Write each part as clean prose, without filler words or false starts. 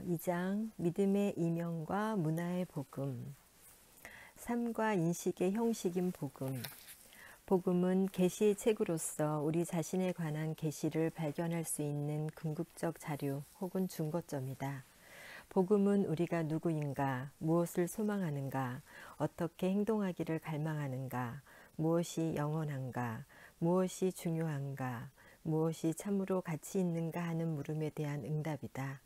2장 믿음의 이명과 문화의 복음. 삶과 인식의 형식인 복음. 복음은 계시의 책으로서 우리 자신에 관한 계시를 발견할 수 있는 궁극적 자료 혹은 중거점이다. 복음은 우리가 누구인가, 무엇을 소망하는가, 어떻게 행동하기를 갈망하는가, 무엇이 영원한가, 무엇이 중요한가, 무엇이 참으로 가치 있는가 하는 물음에 대한 응답이다.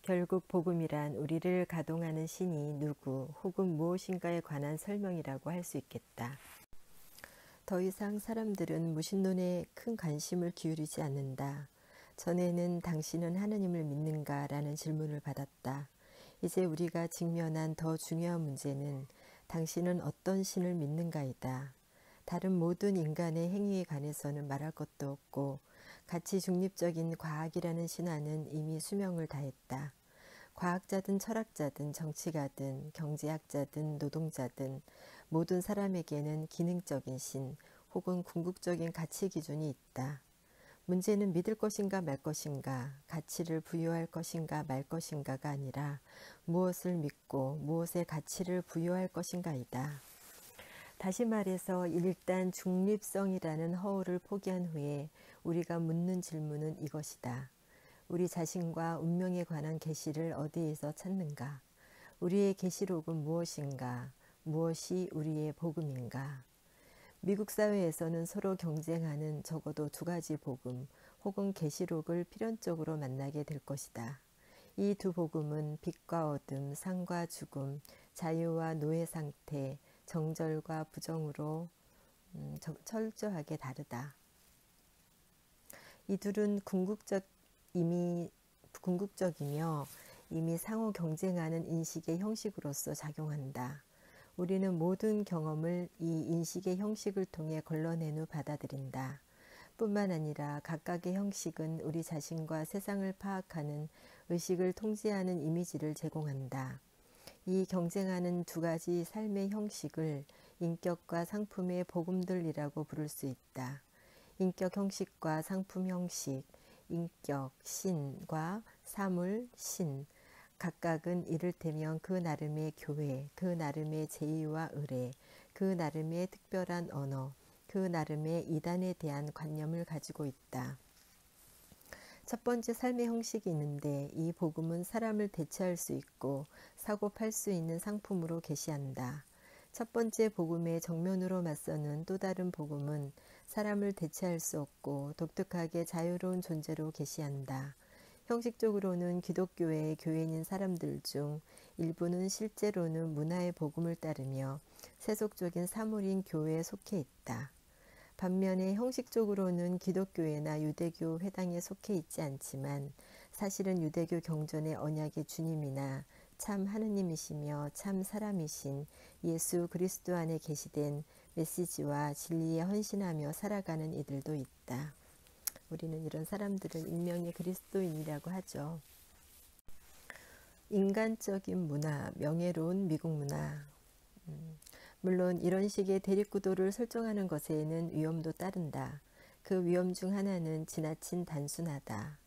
결국 복음이란 우리를 가동하는 신이 누구 혹은 무엇인가에 관한 설명이라고 할 수 있겠다. 더 이상 사람들은 무신론에 큰 관심을 기울이지 않는다. 전에는 당신은 하느님을 믿는가? 라는 질문을 받았다. 이제 우리가 직면한 더 중요한 문제는 당신은 어떤 신을 믿는가이다. 다른 모든 인간의 행위에 관해서는 말할 것도 없고 가치 중립적인 과학이라는 신화는 이미 수명을 다했다. 과학자든 철학자든 정치가든 경제학자든 노동자든 모든 사람에게는 기능적인 신 혹은 궁극적인 가치 기준이 있다. 문제는 믿을 것인가 말 것인가, 가치를 부여할 것인가 말 것인가가 아니라 무엇을 믿고 무엇에 가치를 부여할 것인가이다. 다시 말해서 일단 중립성이라는 허울을 포기한 후에 우리가 묻는 질문은 이것이다. 우리 자신과 운명에 관한 계시를 어디에서 찾는가? 우리의 계시록은 무엇인가? 무엇이 우리의 복음인가? 미국 사회에서는 서로 경쟁하는 적어도 두 가지 복음 혹은 계시록을 필연적으로 만나게 될 것이다. 이 두 복음은 빛과 어둠, 상과 죽음, 자유와 노예 상태, 정절과 부정으로 철저하게 다르다. 이 둘은 궁극적이며 이미 상호 경쟁하는 인식의 형식으로서 작용한다. 우리는 모든 경험을 이 인식의 형식을 통해 걸러낸 후 받아들인다. 뿐만 아니라 각각의 형식은 우리 자신과 세상을 파악하는 의식을 통제하는 이미지를 제공한다. 이 경쟁하는 두 가지 삶의 형식을 인격과 상품의 복음들이라고 부를 수 있다. 인격 형식과 상품 형식, 인격, 신과 사물, 신, 각각은 이를테면 그 나름의 교회, 그 나름의 제의와 의례, 그 나름의 특별한 언어, 그 나름의 이단에 대한 관념을 가지고 있다. 첫 번째 삶의 형식이 있는데 이 복음은 사람을 대체할 수 있고 사고 팔 수 있는 상품으로 계시한다. 첫 번째 복음의 정면으로 맞서는 또 다른 복음은 사람을 대체할 수 없고 독특하게 자유로운 존재로 계시한다. 형식적으로는 기독교의 교인인 사람들 중 일부는 실제로는 문화의 복음을 따르며 세속적인 사물인 교회에 속해 있다. 반면에 형식적으로는 기독교회나 유대교 회당에 속해 있지 않지만 사실은 유대교 경전의 언약의 주님이나 참 하느님이시며 참 사람이신 예수 그리스도 안에 계시된 메시지와 진리에 헌신하며 살아가는 이들도 있다. 우리는 이런 사람들을 일명의 그리스도인이라고 하죠. 인간적인 문화, 명예로운 미국 문화. 물론 이런 식의 대립구도를 설정하는 것에는 위험도 따른다. 그 위험 중 하나는 지나친 단순하다.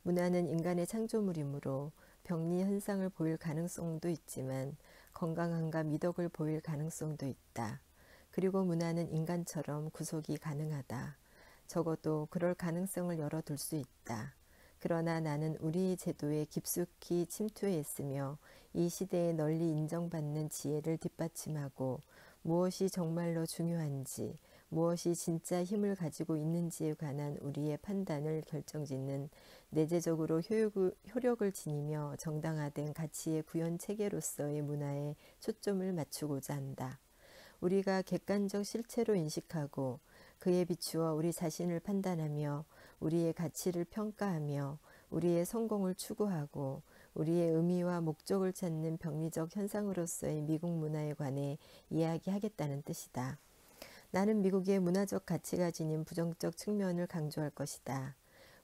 문화는 인간의 창조물이므로 병리 현상을 보일 가능성도 있지만 건강함과 미덕을 보일 가능성도 있다. 그리고 문화는 인간처럼 구속이 가능하다. 적어도 그럴 가능성을 열어둘 수 있다. 그러나 나는 우리 제도에 깊숙이 침투해 있으며 이 시대에 널리 인정받는 지혜를 뒷받침하고 무엇이 정말로 중요한지, 무엇이 진짜 힘을 가지고 있는지에 관한 우리의 판단을 결정짓는 내재적으로 효력을 지니며 정당화된 가치의 구현 체계로서의 문화에 초점을 맞추고자 한다. 우리가 객관적 실체로 인식하고 그에 비추어 우리 자신을 판단하며 우리의 가치를 평가하며 우리의 성공을 추구하고 우리의 의미와 목적을 찾는 병리적 현상으로서의 미국 문화에 관해 이야기하겠다는 뜻이다. 나는 미국의 문화적 가치가 지닌 부정적 측면을 강조할 것이다.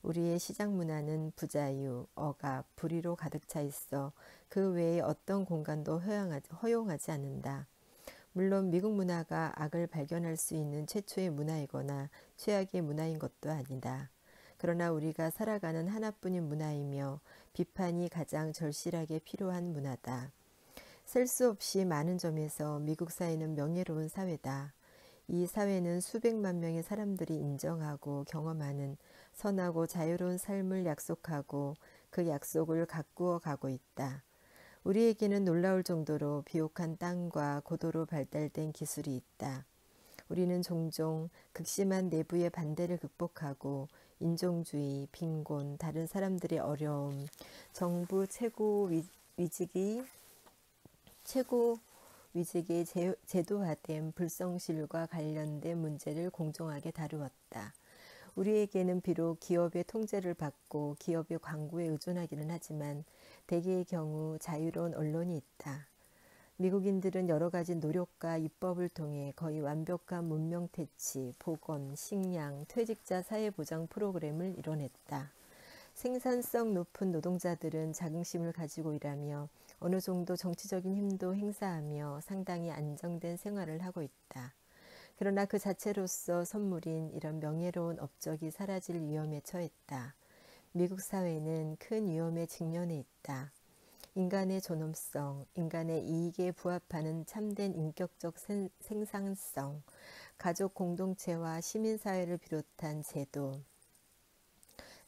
우리의 시장 문화는 부자유, 억압, 불의로 가득 차 있어 그 외에 어떤 공간도 허용하지 않는다. 물론 미국 문화가 악을 발견할 수 있는 최초의 문화이거나 최악의 문화인 것도 아니다. 그러나 우리가 살아가는 하나뿐인 문화이며 비판이 가장 절실하게 필요한 문화다. 셀 수 없이 많은 점에서 미국 사회는 명예로운 사회다. 이 사회는 수백만 명의 사람들이 인정하고 경험하는 선하고 자유로운 삶을 약속하고 그 약속을 가꾸어 가고 있다. 우리에게는 놀라울 정도로 비옥한 땅과 고도로 발달된 기술이 있다. 우리는 종종 극심한 내부의 반대를 극복하고 인종주의, 빈곤, 다른 사람들의 어려움, 정부 최고 위직의 제도화된 불성실과 관련된 문제를 공정하게 다루었다. 우리에게는 비록 기업의 통제를 받고 기업의 광고에 의존하기는 하지만 대개의 경우 자유로운 언론이 있다. 미국인들은 여러 가지 노력과 입법을 통해 거의 완벽한 문명 퇴치, 보건, 식량, 퇴직자 사회보장 프로그램을 이뤄냈다. 생산성 높은 노동자들은 자긍심을 가지고 일하며 어느 정도 정치적인 힘도 행사하며 상당히 안정된 생활을 하고 있다. 그러나 그 자체로서 선물인 이런 명예로운 업적이 사라질 위험에 처했다. 미국 사회는 큰 위험에 직면해 있다. 인간의 존엄성, 인간의 이익에 부합하는 참된 인격적 생산성, 가족 공동체와 시민사회를 비롯한 제도,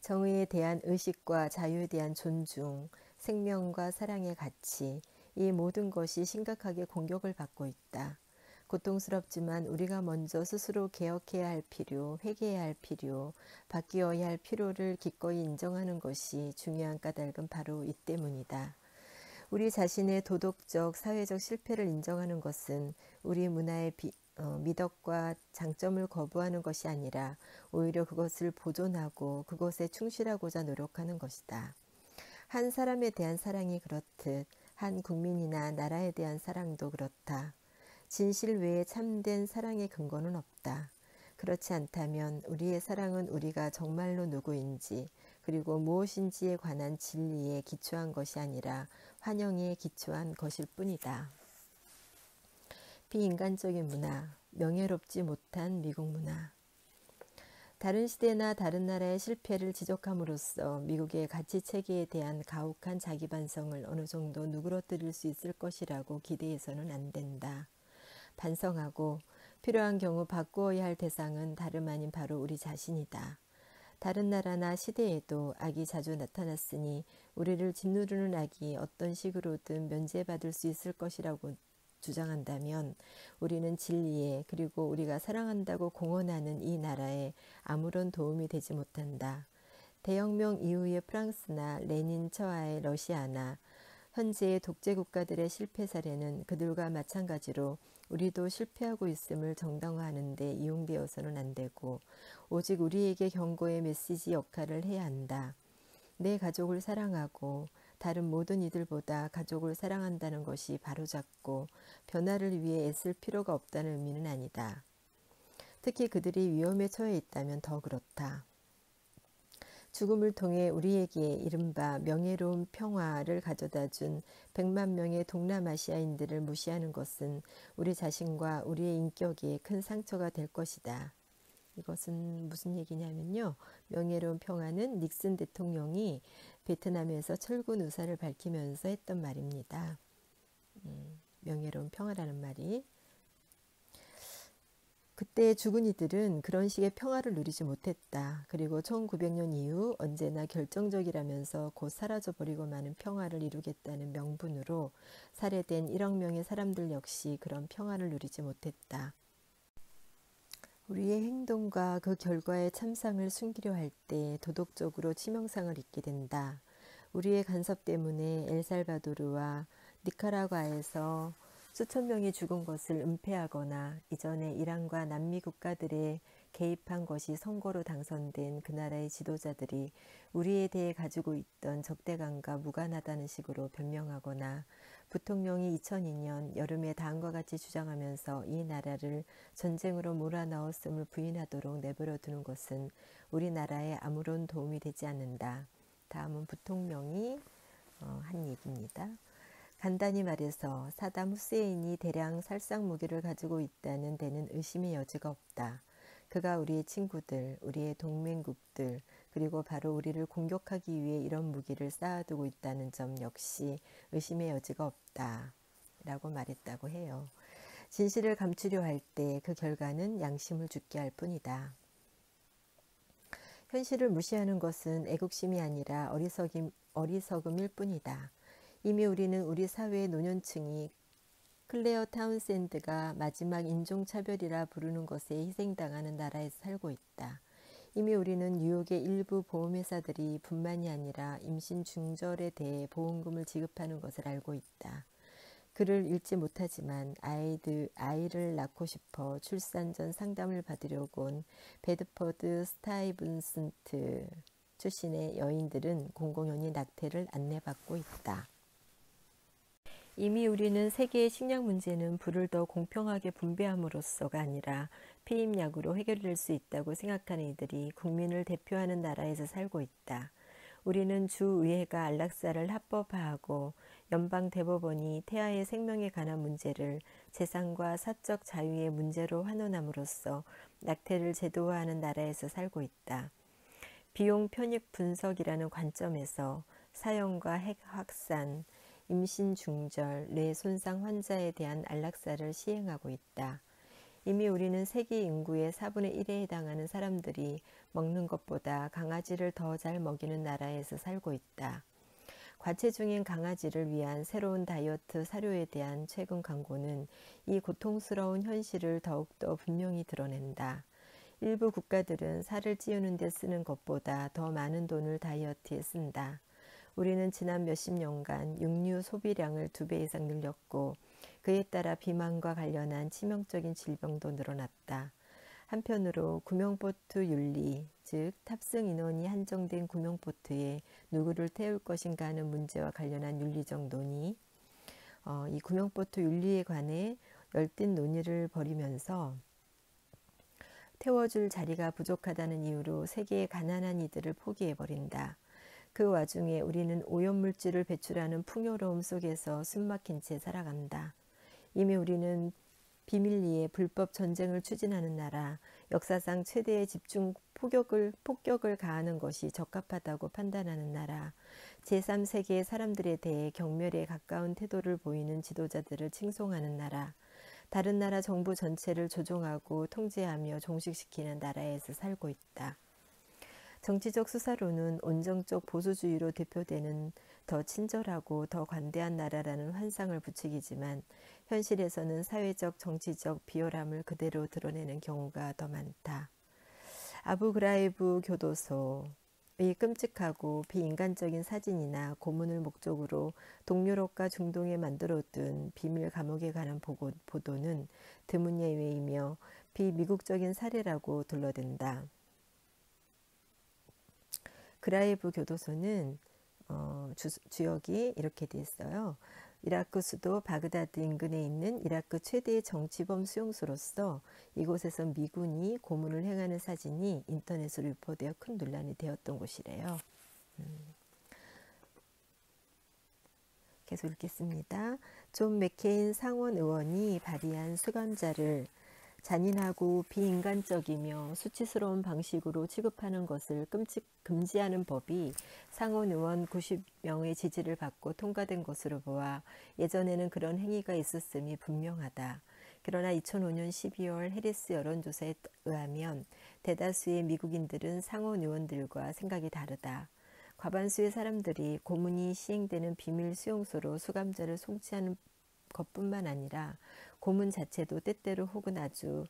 정의에 대한 의식과 자유에 대한 존중, 생명과 사랑의 가치, 이 모든 것이 심각하게 공격을 받고 있다. 고통스럽지만 우리가 먼저 스스로 개혁해야 할 필요, 회개해야 할 필요, 바뀌어야 할 필요를 기꺼이 인정하는 것이 중요한 까닭은 바로 이 때문이다. 우리 자신의 도덕적, 사회적 실패를 인정하는 것은 우리 문화의 미덕과 장점을 거부하는 것이 아니라 오히려 그것을 보존하고 그것에 충실하고자 노력하는 것이다. 한 사람에 대한 사랑이 그렇듯 한 국민이나 나라에 대한 사랑도 그렇다. 진실 외에 참된 사랑의 근거는 없다. 그렇지 않다면 우리의 사랑은 우리가 정말로 누구인지 그리고 무엇인지에 관한 진리에 기초한 것이 아니라 환영에 기초한 것일 뿐이다. 비인간적인 문화, 명예롭지 못한 미국 문화. 다른 시대나 다른 나라의 실패를 지적함으로써 미국의 가치체계에 대한 가혹한 자기반성을 어느 정도 누그러뜨릴 수 있을 것이라고 기대해서는 안 된다. 반성하고 필요한 경우 바꾸어야 할 대상은 다름 아닌 바로 우리 자신이다. 다른 나라나 시대에도 악이 자주 나타났으니 우리를 짓누르는 악이 어떤 식으로든 면제받을 수 있을 것이라고 주장한다면 우리는 진리에 그리고 우리가 사랑한다고 공언하는 이 나라에 아무런 도움이 되지 못한다. 대혁명 이후의 프랑스나 레닌 처하의 러시아나 현재의 독재 국가들의 실패 사례는 그들과 마찬가지로 우리도 실패하고 있음을 정당화하는 데 이용되어서는 안 되고 오직 우리에게 경고의 메시지 역할을 해야 한다. 내 가족을 사랑하고 다른 모든 이들보다 가족을 사랑한다는 것이 바로잡고 변화를 위해 애쓸 필요가 없다는 의미는 아니다. 특히 그들이 위험에 처해 있다면 더 그렇다. 죽음을 통해 우리에게 이른바 명예로운 평화를 가져다준 100만 명의 동남아시아인들을 무시하는 것은 우리 자신과 우리의 인격에 큰 상처가 될 것이다. 이것은 무슨 얘기냐면요. 명예로운 평화는 닉슨 대통령이 베트남에서 철군 의사를 밝히면서 했던 말입니다. 명예로운 평화라는 말이. 그때 죽은 이들은 그런 식의 평화를 누리지 못했다. 그리고 1900년 이후 언제나 결정적이라면서 곧 사라져버리고 마는 평화를 이루겠다는 명분으로 살해된 1억 명의 사람들 역시 그런 평화를 누리지 못했다. 우리의 행동과 그 결과의 참상을 숨기려 할 때 도덕적으로 치명상을 입게 된다. 우리의 간섭 때문에 엘살바도르와 니카라과에서 수천 명이 죽은 것을 은폐하거나 이전에 이란과 남미 국가들에 개입한 것이 선거로 당선된 그 나라의 지도자들이 우리에 대해 가지고 있던 적대감과 무관하다는 식으로 변명하거나 부통령이 2002년 여름에 다음과 같이 주장하면서 이 나라를 전쟁으로 몰아넣었음을 부인하도록 내버려 두는 것은 우리나라에 아무런 도움이 되지 않는다. 다음은 부통령이 한 얘기입니다. 간단히 말해서 사담 후세인이 대량 살상 무기를 가지고 있다는 데는 의심의 여지가 없다. 그가 우리의 친구들, 우리의 동맹국들, 그리고 바로 우리를 공격하기 위해 이런 무기를 쌓아두고 있다는 점 역시 의심의 여지가 없다 라고 말했다고 해요. 진실을 감추려 할 때 그 결과는 양심을 죽게 할 뿐이다. 현실을 무시하는 것은 애국심이 아니라 어리석음일 뿐이다. 이미 우리는 우리 사회의 노년층이 클레어 타운샌드가 마지막 인종차별이라 부르는 것에 희생당하는 나라에서 살고 있다. 이미 우리는 뉴욕의 일부 보험회사들이 뿐만이 아니라 임신 중절에 대해 보험금을 지급하는 것을 알고 있다. 글을 읽지 못하지만 아이를 낳고 싶어 출산 전 상담을 받으려고 온 베드퍼드 스타이븐슨트 출신의 여인들은 공공연히 낙태를 안내받고 있다. 이미 우리는 세계의 식량 문제는 불을 더 공평하게 분배함으로써가 아니라 피임약으로 해결될 수 있다고 생각하는 이들이 국민을 대표하는 나라에서 살고 있다. 우리는 주의회가 안락사를 합법화하고 연방대법원이 태아의 생명에 관한 문제를 재산과 사적 자유의 문제로 환원함으로써 낙태를 제도화하는 나라에서 살고 있다. 비용 편익 분석이라는 관점에서 사형과 핵 확산, 임신 중절, 뇌 손상 환자에 대한 안락사를 시행하고 있다. 이미 우리는 세계 인구의 4분의 1에 해당하는 사람들이 먹는 것보다 강아지를 더 잘 먹이는 나라에서 살고 있다. 과체중인 강아지를 위한 새로운 다이어트 사료에 대한 최근 광고는 이 고통스러운 현실을 더욱더 분명히 드러낸다. 일부 국가들은 살을 찌우는 데 쓰는 것보다 더 많은 돈을 다이어트에 쓴다. 우리는 지난 몇십 년간 육류 소비량을 2배 이상 늘렸고 그에 따라 비만과 관련한 치명적인 질병도 늘어났다. 한편으로 구명보트 윤리, 즉 탑승 인원이 한정된 구명보트에 누구를 태울 것인가 하는 문제와 관련한 윤리적 논의, 이 구명보트 윤리에 관해 열띤 논의를 벌이면서 태워줄 자리가 부족하다는 이유로 세계의 가난한 이들을 포기해버린다. 그 와중에 우리는 오염물질을 배출하는 풍요로움 속에서 숨막힌 채 살아간다. 이미 우리는 비밀리에 불법 전쟁을 추진하는 나라, 역사상 최대의 집중 폭격을 가하는 것이 적합하다고 판단하는 나라, 제3세계의 사람들에 대해 경멸에 가까운 태도를 보이는 지도자들을 칭송하는 나라, 다른 나라 정부 전체를 조종하고 통제하며 종식시키는 나라에서 살고 있다. 정치적 수사로는 온정적 보수주의로 대표되는 더 친절하고 더 관대한 나라라는 환상을 부추기지만 현실에서는 사회적 정치적 비열함을 그대로 드러내는 경우가 더 많다. 아부그라이브 교도소의 끔찍하고 비인간적인 사진이나 고문을 목적으로 동유럽과 중동에 만들어둔 비밀 감옥에 관한 보도는 드문 예외이며 비미국적인 사례라고 둘러댄다. 그라이브 교도소는 주역이 이렇게 돼 있어요. 이라크 수도 바그다드 인근에 있는 이라크 최대의 정치범 수용소로서 이곳에서 미군이 고문을 행하는 사진이 인터넷으로 유포되어 큰 논란이 되었던 곳이래요. 계속 읽겠습니다. 존 맥케인 상원 의원이 발의한 수감자를 잔인하고 비인간적이며 수치스러운 방식으로 취급하는 것을 금지하는 법이 상원 의원 90명의 지지를 받고 통과된 것으로 보아 예전에는 그런 행위가 있었음이 분명하다. 그러나 2005년 12월 해리스 여론조사에 의하면 대다수의 미국인들은 상원 의원들과 생각이 다르다. 과반수의 사람들이 고문이 시행되는 비밀 수용소로 수감자를 송치하는 것뿐만 아니라 고문 자체도 때때로 혹은 아주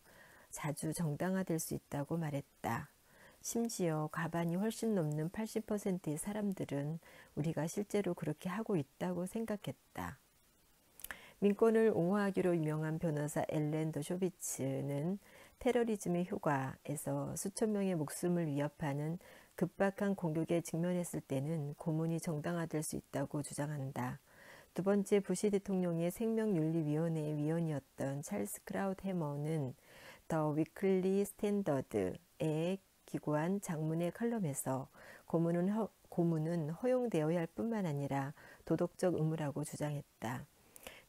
자주 정당화될 수 있다고 말했다. 심지어 과반이 훨씬 넘는 80%의 사람들은 우리가 실제로 그렇게 하고 있다고 생각했다. 민권을 옹호하기로 유명한 변호사 엘렌 더쇼비츠는 테러리즘의 효과에서 수천 명의 목숨을 위협하는 급박한 공격에 직면했을 때는 고문이 정당화될 수 있다고 주장한다. 두 번째 부시 대통령의 생명윤리위원회의 위원이었던 찰스 크라우드 해머는 더 위클리 스탠더드에 기고한 장문의 칼럼에서 고문은 허용되어야 할 뿐만 아니라 도덕적 의무라고 주장했다.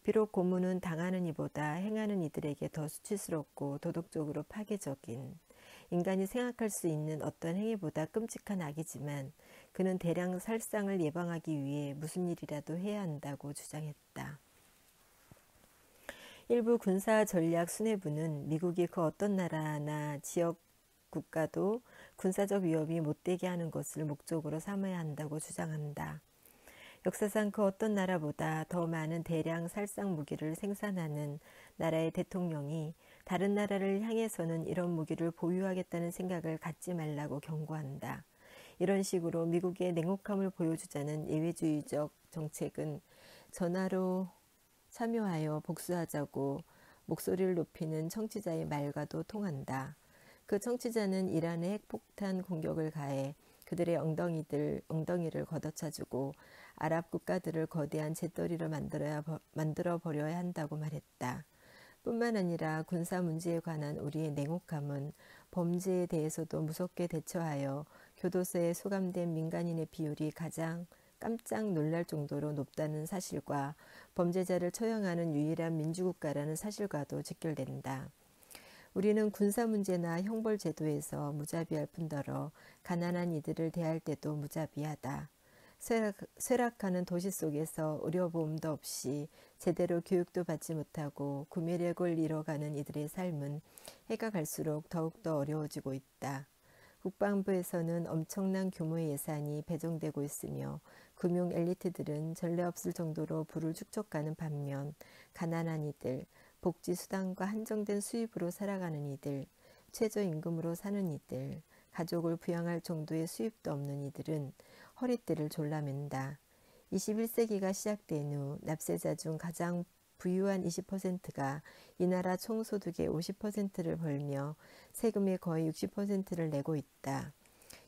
비록 고문은 당하는 이보다 행하는 이들에게 더 수치스럽고 도덕적으로 파괴적인, 인간이 생각할 수 있는 어떤 행위보다 끔찍한 악이지만 그는 대량 살상을 예방하기 위해 무슨 일이라도 해야 한다고 주장했다. 일부 군사전략 수뇌부는 미국이 그 어떤 나라나 지역 국가도 군사적 위협이 못되게 하는 것을 목적으로 삼아야 한다고 주장한다. 역사상 그 어떤 나라보다 더 많은 대량 살상 무기를 생산하는 나라의 대통령이 다른 나라를 향해서는 이런 무기를 보유하겠다는 생각을 갖지 말라고 경고한다. 이런 식으로 미국의 냉혹함을 보여주자는 예외주의적 정책은 전화로 참여하여 복수하자고 목소리를 높이는 청취자의 말과도 통한다. 그 청취자는 이란의 핵폭탄 공격을 가해 그들의 엉덩이를 걷어차주고 아랍 국가들을 거대한 재떨이로 만들어 버려야 한다고 말했다. 뿐만 아니라 군사 문제에 관한 우리의 냉혹함은 범죄에 대해서도 무섭게 대처하여 교도소에 소감된 민간인의 비율이 가장 깜짝 놀랄 정도로 높다는 사실과 범죄자를 처형하는 유일한 민주국가라는 사실과도 직결된다. 우리는 군사 문제나 형벌 제도에서 무자비할 뿐더러 가난한 이들을 대할 때도 무자비하다. 쇠락하는 도시 속에서 의료보험도 없이 제대로 교육도 받지 못하고 구매력을 잃어가는 이들의 삶은 해가 갈수록 더욱더 어려워지고 있다. 국방부에서는 엄청난 규모의 예산이 배정되고 있으며 금융 엘리트들은 전례 없을 정도로 부를 축적하는 반면 가난한 이들, 복지수당과 한정된 수입으로 살아가는 이들, 최저임금으로 사는 이들, 가족을 부양할 정도의 수입도 없는 이들은 허리띠를 졸라맨다. 21세기가 시작된 후 납세자 중 가장 부유한 20%가 이 나라 총소득의 50%를 벌며 세금의 거의 60%를 내고 있다.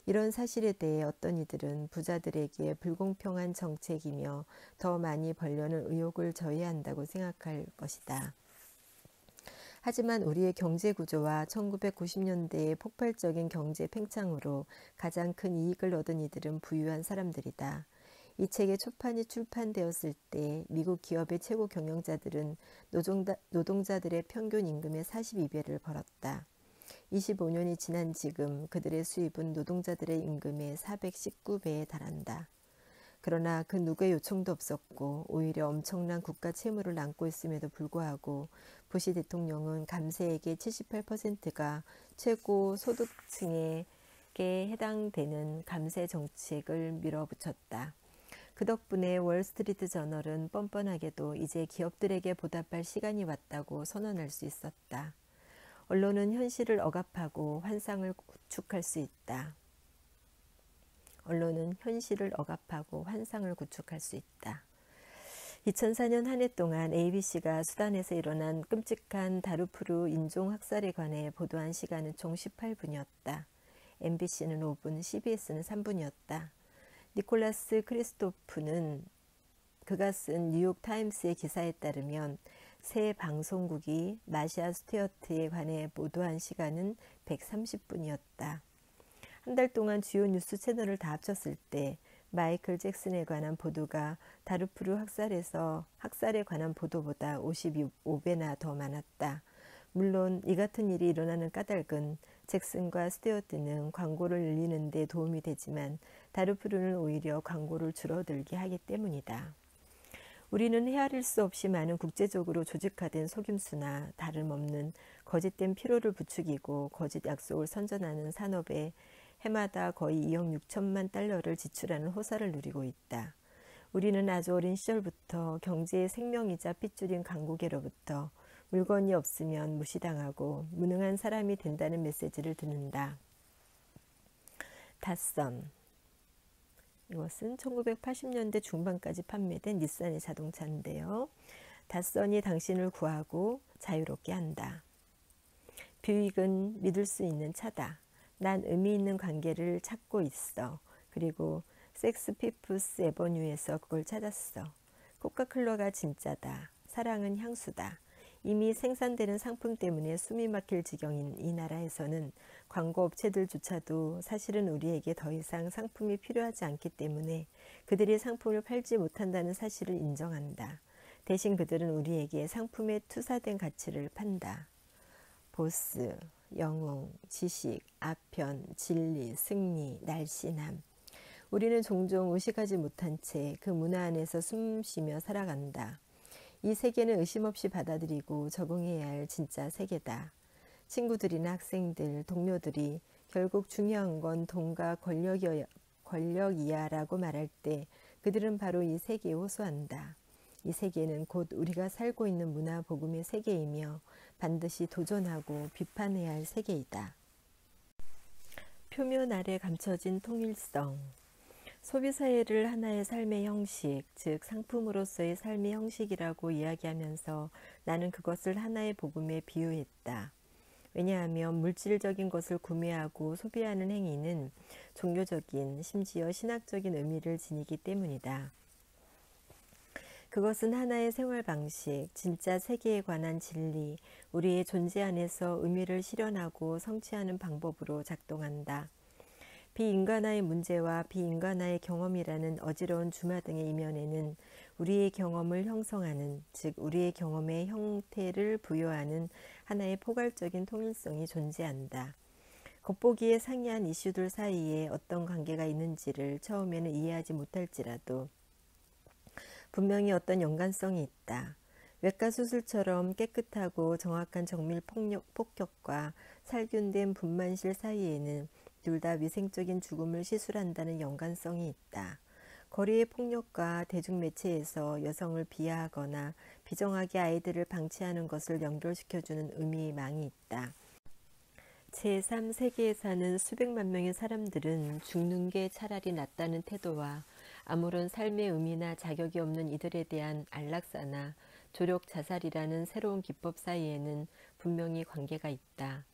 이런 사실에 대해 어떤 이들은 부자들에게 불공평한 정책이며 더 많이 벌려는 의욕을 저해야 한다고 생각할 것이다. 하지만 우리의 경제 구조와 1990년대의 폭발적인 경제 팽창으로 가장 큰 이익을 얻은 이들은 부유한 사람들이다. 이 책의 초판이 출판되었을 때 미국 기업의 최고 경영자들은 노동자들의 평균 임금의 42배를 벌었다. 25년이 지난 지금 그들의 수입은 노동자들의 임금의 419배에 달한다. 그러나 그 누구의 요청도 없었고 오히려 엄청난 국가 채무를 안고 있음에도 불구하고 부시 대통령은 감세액의 78%가 최고 소득층에게 해당되는 감세 정책을 밀어붙였다. 그 덕분에 월스트리트 저널은 뻔뻔하게도 이제 기업들에게 보답할 시간이 왔다고 선언할 수 있었다. 언론은 현실을 억압하고 환상을 구축할 수 있다. 언론은 현실을 억압하고 환상을 구축할 수 있다. 2004년 한 해 동안 ABC가 수단에서 일어난 끔찍한 다루푸르 인종학살에 관해 보도한 시간은 총 18분이었다. MBC는 5분, CBS는 3분이었다. 니콜라스 크리스토프는 그가 쓴 뉴욕타임스의 기사에 따르면 새 방송국이 마샤 스튜어트에 관해 보도한 시간은 130분이었다. 한 달 동안 주요 뉴스 채널을 다 합쳤을 때 마이클 잭슨에 관한 보도가 다루푸르 학살에 관한 보도보다 55배나 더 많았다. 물론 이 같은 일이 일어나는 까닭은 잭슨과 스튜어트는 광고를 늘리는 데 도움이 되지만 다루푸르는 오히려 광고를 줄어들게 하기 때문이다. 우리는 헤아릴 수 없이 많은 국제적으로 조직화된 속임수나 다름없는 거짓된 피로를 부추기고 거짓 약속을 선전하는 산업에 해마다 거의 2억 6천만 달러를 지출하는 호사를 누리고 있다. 우리는 아주 어린 시절부터 경제의 생명이자 핏줄인 광고계로부터 물건이 없으면 무시당하고 무능한 사람이 된다는 메시지를 듣는다. 닷선. 이것은 1980년대 중반까지 판매된 닛산의 자동차인데요. 닷선이 당신을 구하고 자유롭게 한다. 뷰익은 믿을 수 있는 차다. 난 의미 있는 관계를 찾고 있어. 그리고 섹스 피프스 에버뉴에서 그걸 찾았어. 코카콜라가 진짜다. 사랑은 향수다. 이미 생산되는 상품 때문에 숨이 막힐 지경인 이 나라에서는 광고 업체들조차도 사실은 우리에게 더 이상 상품이 필요하지 않기 때문에 그들이 상품을 팔지 못한다는 사실을 인정한다. 대신 그들은 우리에게 상품에 투사된 가치를 판다. 보스. 영웅, 지식, 아편, 진리, 승리, 날씬함. 우리는 종종 의식하지 못한 채 그 문화 안에서 숨쉬며 살아간다. 이 세계는 의심 없이 받아들이고 적응해야 할 진짜 세계다. 친구들이나 학생들, 동료들이 결국 중요한 건 돈과 권력이야라고 말할 때 그들은 바로 이 세계에 호소한다. 이 세계는 곧 우리가 살고 있는 문화 복음의 세계이며 반드시 도전하고 비판해야 할 세계이다. 표면 아래 감춰진 통일성. 소비사회를 하나의 삶의 형식, 즉 상품으로서의 삶의 형식이라고 이야기하면서 나는 그것을 하나의 복음에 비유했다. 왜냐하면 물질적인 것을 구매하고 소비하는 행위는 종교적인, 심지어 신학적인 의미를 지니기 때문이다. 그것은 하나의 생활 방식, 진짜 세계에 관한 진리, 우리의 존재 안에서 의미를 실현하고 성취하는 방법으로 작동한다. 비인간화의 문제와 비인간화의 경험이라는 어지러운 주마등의 이면에는 우리의 경험을 형성하는, 즉 우리의 경험의 형태를 부여하는 하나의 포괄적인 통일성이 존재한다. 겉보기에 상이한 이슈들 사이에 어떤 관계가 있는지를 처음에는 이해하지 못할지라도 분명히 어떤 연관성이 있다. 외과 수술처럼 깨끗하고 정확한 정밀 폭격과 살균된 분만실 사이에는 둘 다 위생적인 죽음을 시술한다는 연관성이 있다. 거리의 폭력과 대중매체에서 여성을 비하하거나 비정하게 아이들을 방치하는 것을 연결시켜주는 의미망이 있다. 제3세계에 사는 수백만 명의 사람들은 죽는 게 차라리 낫다는 태도와 아무런 삶의 의미나 자격이 없는 이들에 대한 안락사나 조력 자살이라는 새로운 기법 사이에는 분명히 관계가 있다.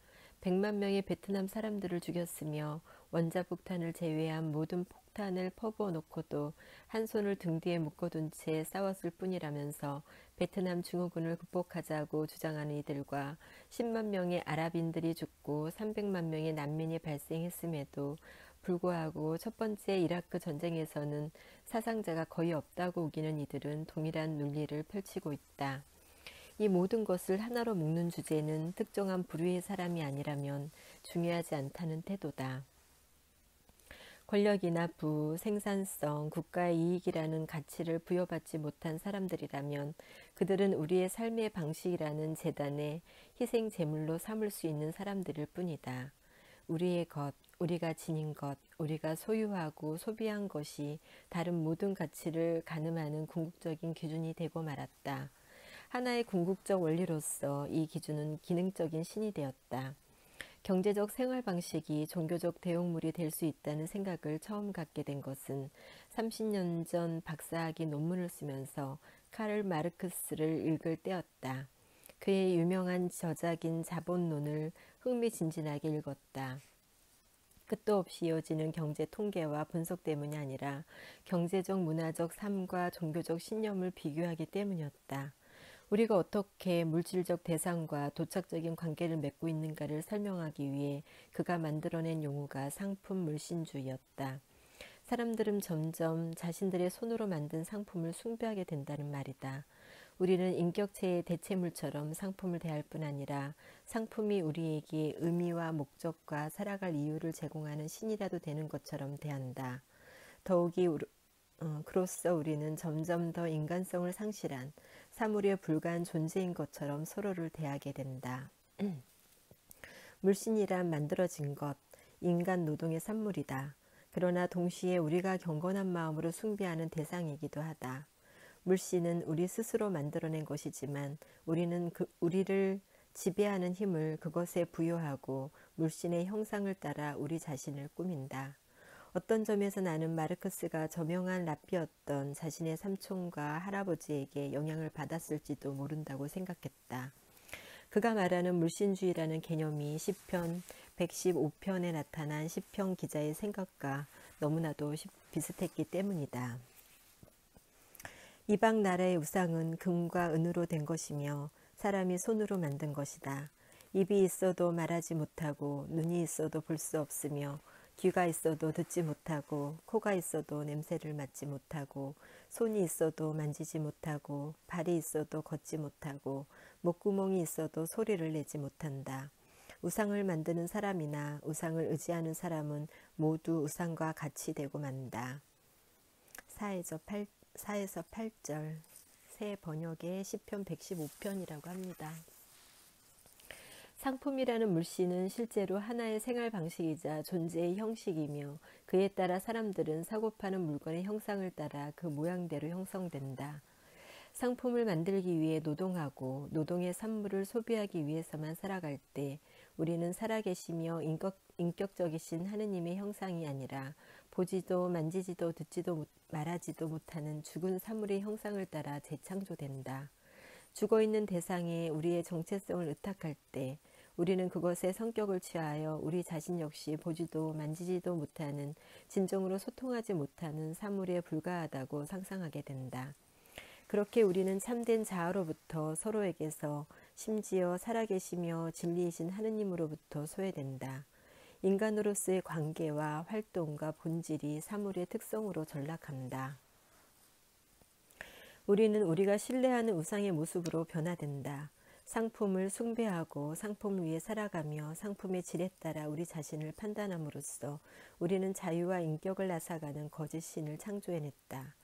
100만 명의 베트남 사람들을 죽였으며 원자폭탄을 제외한 모든 폭탄을 퍼부어 놓고도 한 손을 등 뒤에 묶어둔 채 싸웠을 뿐이라면서 베트남 증후군을 극복하자고 주장하는 이들과 10만 명의 아랍인들이 죽고 300만 명의 난민이 발생했음에도 불구하고 첫 번째 이라크 전쟁에서는 사상자가 거의 없다고 우기는 이들은 동일한 논리를 펼치고 있다. 이 모든 것을 하나로 묶는 주제는 특정한 부류의 사람이 아니라면 중요하지 않다는 태도다. 권력이나 부, 생산성, 국가의 이익이라는 가치를 부여받지 못한 사람들이라면 그들은 우리의 삶의 방식이라는 재단의 희생 제물로 삼을 수 있는 사람들일 뿐이다. 우리의 것, 우리가 지닌 것, 우리가 소유하고 소비한 것이 다른 모든 가치를 가늠하는 궁극적인 기준이 되고 말았다. 하나의 궁극적 원리로서 이 기준은 기능적인 신이 되었다. 경제적 생활 방식이 종교적 대용물이 될 수 있다는 생각을 처음 갖게 된 것은 30년 전 박사학위 논문을 쓰면서 카를 마르크스를 읽을 때였다. 그의 유명한 저작인 자본론을 흥미진진하게 읽었다. 끝도 없이 이어지는 경제 통계와 분석 때문이 아니라 경제적 문화적 삶과 종교적 신념을 비교하기 때문이었다. 우리가 어떻게 물질적 대상과 도착적인 관계를 맺고 있는가를 설명하기 위해 그가 만들어낸 용어가 상품 물신주의였다. 사람들은 점점 자신들의 손으로 만든 상품을 숭배하게 된다는 말이다. 우리는 인격체의 대체물처럼 상품을 대할 뿐 아니라 상품이 우리에게 의미와 목적과 살아갈 이유를 제공하는 신이라도 되는 것처럼 대한다. 그로써 우리는 점점 더 인간성을 상실한 사물에 불과한 존재인 것처럼 서로를 대하게 된다. 물신이란 만들어진 것, 인간 노동의 산물이다. 그러나 동시에 우리가 경건한 마음으로 숭배하는 대상이기도 하다. 물신은 우리 스스로 만들어낸 것이지만 우리는 우리를 지배하는 힘을 그것에 부여하고 물신의 형상을 따라 우리 자신을 꾸민다. 어떤 점에서 나는 마르크스가 저명한 랍비였던 자신의 삼촌과 할아버지에게 영향을 받았을지도 모른다고 생각했다. 그가 말하는 물신주의라는 개념이 시편 115편에 나타난 시편 기자의 생각과 너무나도 비슷했기 때문이다. 이방 나라의 우상은 금과 은으로 된 것이며 사람이 손으로 만든 것이다. 입이 있어도 말하지 못하고 눈이 있어도 볼 수 없으며 귀가 있어도 듣지 못하고 코가 있어도 냄새를 맡지 못하고 손이 있어도 만지지 못하고 발이 있어도 걷지 못하고 목구멍이 있어도 소리를 내지 못한다. 우상을 만드는 사람이나 우상을 의지하는 사람은 모두 우상과 같이 되고 만다. 4에서 8절 새 번역의 시편 115편이라고 합니다. 상품이라는 물씨는 실제로 하나의 생활 방식이자 존재의 형식이며 그에 따라 사람들은 사고 파는 물건의 형상을 따라 그 모양대로 형성된다. 상품을 만들기 위해 노동하고 노동의 산물을 소비하기 위해서만 살아갈 때 우리는 살아계시며 인격적이신 하느님의 형상이 아니라 보지도 만지지도 듣지도 말하지도 못하는 죽은 사물의 형상을 따라 재창조된다. 죽어있는 대상에 우리의 정체성을 의탁할 때 우리는 그것의 성격을 취하여 우리 자신 역시 보지도 만지지도 못하는 진정으로 소통하지 못하는 사물에 불과하다고 상상하게 된다. 그렇게 우리는 참된 자아로부터 서로에게서 심지어 살아계시며 진리이신 하느님으로부터 소외된다. 인간으로서의 관계와 활동과 본질이 사물의 특성으로 전락한다. 우리는 우리가 신뢰하는 우상의 모습으로 변화된다. 상품을 숭배하고 상품을 위해 살아가며 상품의 질에 따라 우리 자신을 판단함으로써 우리는 자유와 인격을 앗아가는 거짓 신을 창조해냈다.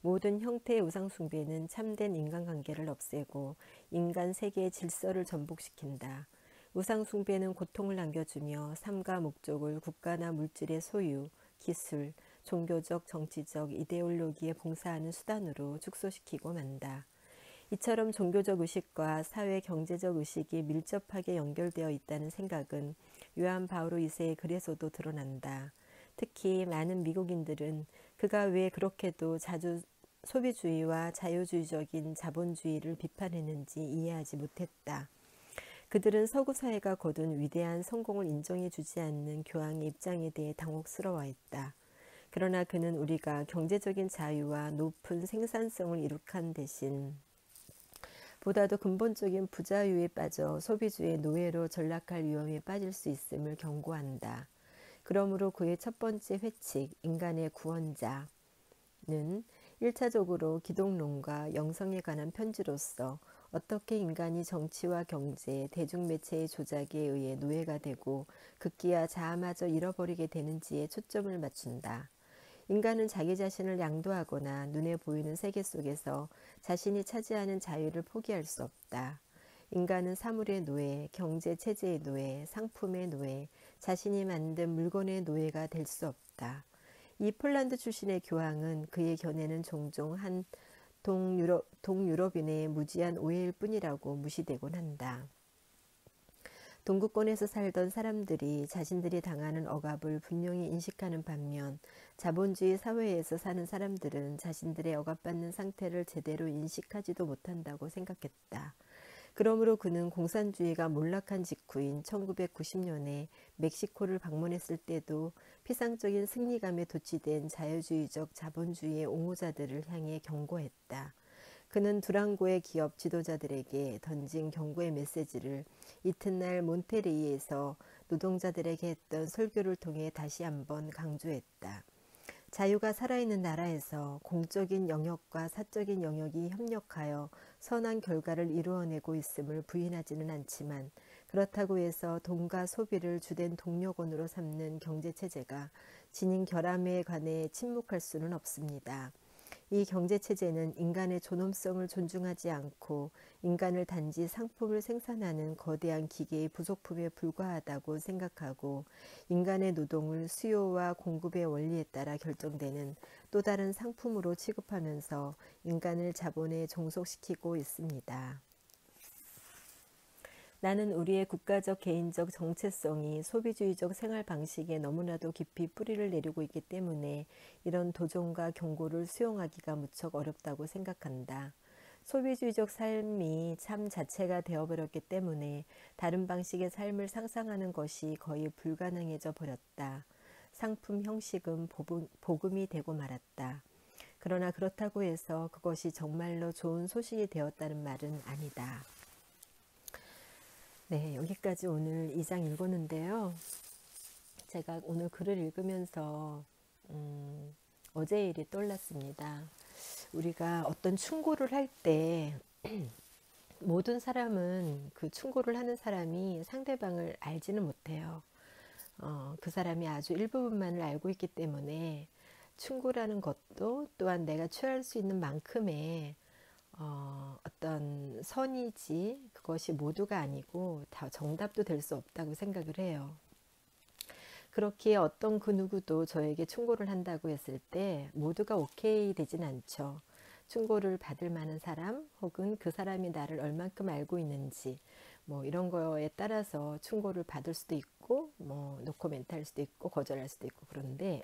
모든 형태의 우상 숭배는 참된 인간관계를 없애고 인간 세계의 질서를 전복시킨다. 우상 숭배는 고통을 남겨주며 삶과 목적을 국가나 물질의 소유, 기술, 종교적, 정치적, 이데올로기에 봉사하는 수단으로 축소시키고 만다. 이처럼 종교적 의식과 사회 경제적 의식이 밀접하게 연결되어 있다는 생각은 요한 바오로 2세의 글에서도 드러난다. 특히 많은 미국인들은 그가 왜 그렇게도 자주 소비주의와 자유주의적인 자본주의를 비판했는지 이해하지 못했다. 그들은 서구 사회가 거둔 위대한 성공을 인정해 주지 않는 교황의 입장에 대해 당혹스러워했다. 그러나 그는 우리가 경제적인 자유와 높은 생산성을 이룩한 대신 보다도 근본적인 부자유에 빠져 소비주의 노예로 전락할 위험에 빠질 수 있음을 경고한다. 그러므로 그의 첫 번째 회칙, 인간의 구원자는 1차적으로 기독론과 영성에 관한 편지로서 어떻게 인간이 정치와 경제, 대중매체의 조작에 의해 노예가 되고 급기야 자아마저 잃어버리게 되는지에 초점을 맞춘다. 인간은 자기 자신을 양도하거나 눈에 보이는 세계 속에서 자신이 차지하는 자유를 포기할 수 없다. 인간은 사물의 노예, 경제체제의 노예, 상품의 노예, 자신이 만든 물건의 노예가 될 수 없다. 이 폴란드 출신의 교황은 그의 견해는 종종 한 동유럽인의 무지한 오해일 뿐이라고 무시되곤 한다. 동구권에서 살던 사람들이 자신들이 당하는 억압을 분명히 인식하는 반면 자본주의 사회에서 사는 사람들은 자신들의 억압받는 상태를 제대로 인식하지도 못한다고 생각했다. 그러므로 그는 공산주의가 몰락한 직후인 1990년에 멕시코를 방문했을 때도 피상적인 승리감에 도취된 자유주의적 자본주의의 옹호자들을 향해 경고했다. 그는 두랑고의 기업 지도자들에게 던진 경고의 메시지를 이튿날 몬테레이에서 노동자들에게 했던 설교를 통해 다시 한번 강조했다. 자유가 살아있는 나라에서 공적인 영역과 사적인 영역이 협력하여 선한 결과를 이루어내고 있음을 부인하지는 않지만 그렇다고 해서 돈과 소비를 주된 동력원으로 삼는 경제체제가 지닌 결함에 관해 침묵할 수는 없습니다. 이 경제체제는 인간의 존엄성을 존중하지 않고 인간을 단지 상품을 생산하는 거대한 기계의 부속품에 불과하다고 생각하고 인간의 노동을 수요와 공급의 원리에 따라 결정되는 또 다른 상품으로 취급하면서 인간을 자본에 종속시키고 있습니다. 나는 우리의 국가적 개인적 정체성이 소비주의적 생활 방식에 너무나도 깊이 뿌리를 내리고 있기 때문에 이런 도전과 경고를 수용하기가 무척 어렵다고 생각한다. 소비주의적 삶이 삶 자체가 되어버렸기 때문에 다른 방식의 삶을 상상하는 것이 거의 불가능해져 버렸다. 상품 형식은 복음이 되고 말았다. 그러나 그렇다고 해서 그것이 정말로 좋은 소식이 되었다는 말은 아니다. 네, 여기까지 오늘 2장 읽었는데요. 제가 오늘 글을 읽으면서 어제 일이 떠올랐습니다. 우리가 어떤 충고를 할 때 모든 사람은 그 충고를 하는 사람이 상대방을 알지는 못해요. 그 사람이 아주 일부분만을 알고 있기 때문에 충고라는 것도 또한 내가 취할 수 있는 만큼의 어떤 선이지 그것이 모두가 아니고 다 정답도 될 수 없다고 생각을 해요. 그렇기에 어떤 그 누구도 저에게 충고를 한다고 했을 때 모두가 오케이 되진 않죠. 충고를 받을 만한 사람 혹은 그 사람이 나를 얼만큼 알고 있는지 뭐 이런 거에 따라서 충고를 받을 수도 있고 뭐 노코멘트 할 수도 있고 거절할 수도 있고 그런데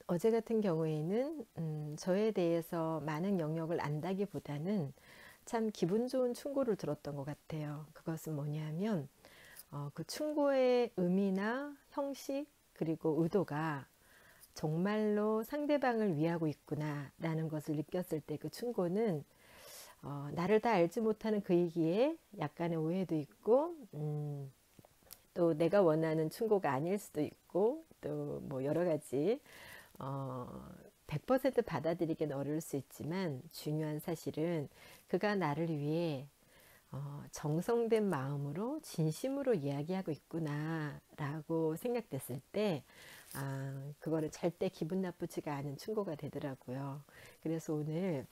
어제 같은 경우에는 저에 대해서 많은 영역을 안다기보다는 참 기분 좋은 충고를 들었던 것 같아요. 그것은 뭐냐면 그 충고의 의미나 형식 그리고 의도가 정말로 상대방을 위하고 있구나 라는 것을 느꼈을 때 그 충고는 나를 다 알지 못하는 그이기에 약간의 오해도 있고 또 내가 원하는 충고가 아닐 수도 있고 또 뭐 여러 가지 100% 받아들이기는 어려울 수 있지만 중요한 사실은 그가 나를 위해 정성된 마음으로 진심으로 이야기하고 있구나 라고 생각됐을 때 그거는 절대 기분 나쁘지가 않은 충고가 되더라고요. 그래서 오늘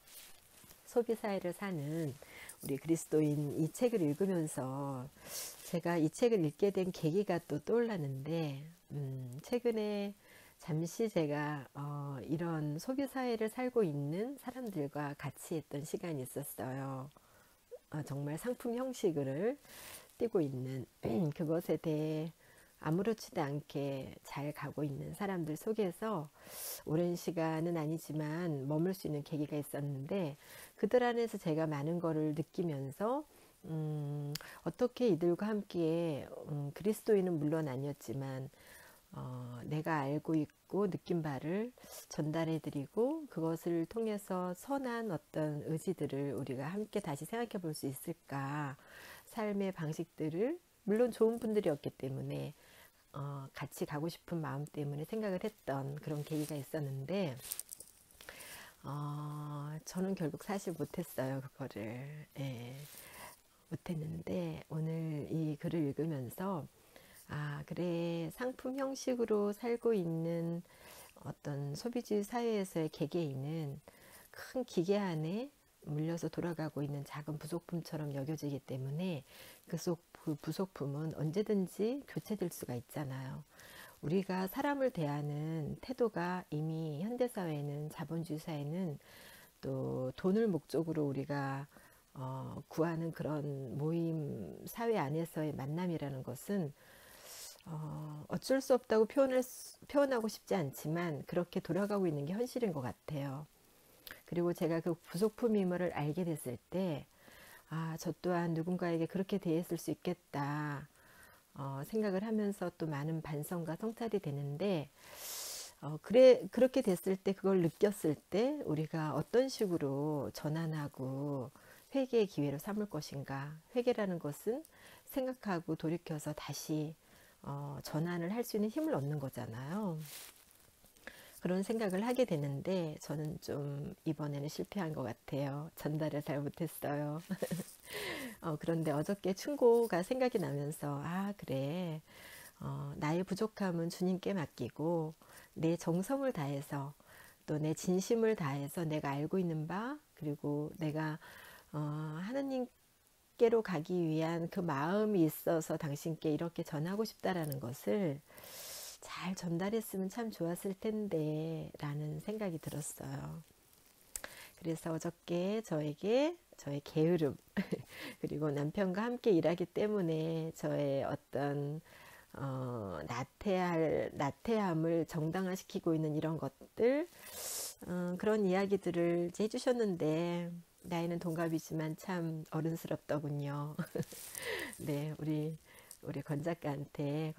소비사회를 사는 우리 그리스도인 이 책을 읽으면서 제가 이 책을 읽게 된 계기가 또 떠올랐는데 최근에 잠시 제가 이런 소비사회를 살고 있는 사람들과 같이 했던 시간이 있었어요. 정말 상품 형식을 띠고 있는 그것에 대해 아무렇지도 않게 잘 가고 있는 사람들 속에서 오랜 시간은 아니지만 머물 수 있는 계기가 있었는데 그들 안에서 제가 많은 거를 느끼면서 어떻게 이들과 함께 그리스도인은 물론 아니었지만 내가 알고 있고 느낀 바를 전달해 드리고 그것을 통해서 선한 어떤 의지들을 우리가 함께 다시 생각해 볼 수 있을까. 삶의 방식들을 물론 좋은 분들이었기 때문에 같이 가고 싶은 마음 때문에 생각을 했던 그런 계기가 있었는데 저는 결국 사실 못했어요. 그거를. 예, 못했는데 오늘 이 글을 읽으면서 그래 상품 형식으로 살고 있는 어떤 소비주의 사회에서의 개개인은 큰 기계 안에 물려서 돌아가고 있는 작은 부속품처럼 여겨지기 때문에 그 부속품은 언제든지 교체될 수가 있잖아요. 우리가 사람을 대하는 태도가 이미 현대사회는 자본주의 사회는 또 돈을 목적으로 우리가 구하는 그런 모임 사회 안에서의 만남이라는 것은 어쩔 수 없다고 표현하고 싶지 않지만 그렇게 돌아가고 있는 게 현실인 것 같아요. 그리고 제가 그 부속품임을 알게 됐을 때, 저 또한 누군가에게 그렇게 대했을 수 있겠다 생각을 하면서 또 많은 반성과 성찰이 되는데, 그렇게 됐을 때 그걸 느꼈을 때 우리가 어떤 식으로 전환하고 회개의 기회로 삼을 것인가. 회개라는 것은 생각하고 돌이켜서 다시 전환을 할 수 있는 힘을 얻는 거잖아요. 그런 생각을 하게 되는데 저는 좀 이번에는 실패한 것 같아요. 전달을 잘 못했어요. 그런데 어저께 충고가 생각이 나면서 그래 나의 부족함은 주님께 맡기고 내 정성을 다해서 또 내 진심을 다해서 내가 알고 있는 바 그리고 내가 하나님께로 가기 위한 그 마음이 있어서 당신께 이렇게 전하고 싶다라는 것을 잘 전달했으면 참 좋았을 텐데 라는 생각이 들었어요. 그래서 어저께 저에게 저의 게으름 그리고 남편과 함께 일하기 때문에 저의 어떤 나태함을 정당화시키고 있는 이런 것들 그런 이야기들을 이제 해주셨는데 나이는 동갑이지만 참 어른스럽더군요. 네, 우리 권 작가님한테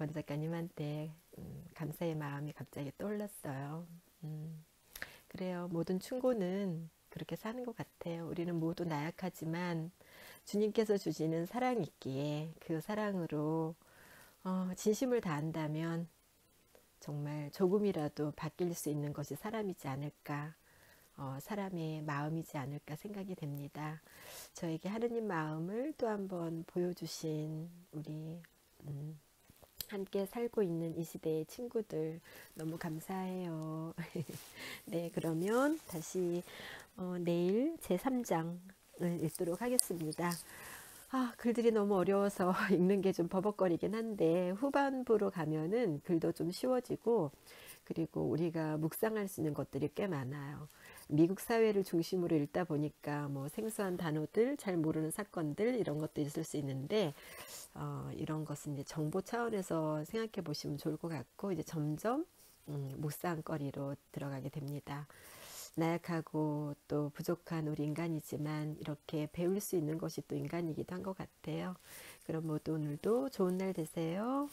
감사의 마음이 갑자기 떠올랐어요. 그래요. 모든 충고는 그렇게 사는 것 같아요. 우리는 모두 나약하지만 주님께서 주시는 사랑이 있기에 그 사랑으로 진심을 다한다면 정말 조금이라도 바뀔 수 있는 것이 사람이지 않을까 사람의 마음이지 않을까 생각이 됩니다. 저에게 하느님 마음을 또 한번 보여주신 우리 함께 살고 있는 이 시대의 친구들 너무 감사해요. 네, 그러면 다시 내일 제3장을 읽도록 하겠습니다. 글들이 너무 어려워서 읽는 게 좀 버벅거리긴 한데 후반부로 가면은 글도 좀 쉬워지고 그리고 우리가 묵상할 수 있는 것들이 꽤 많아요. 미국 사회를 중심으로 읽다 보니까 뭐 생소한 단어들, 잘 모르는 사건들 이런 것도 있을 수 있는데 이런 것은 이제 정보 차원에서 생각해 보시면 좋을 것 같고 이제 점점 묵상거리로 들어가게 됩니다. 나약하고 또 부족한 우리 인간이지만 이렇게 배울 수 있는 것이 또 인간이기도 한 것 같아요. 그럼 모두 오늘도 좋은 날 되세요.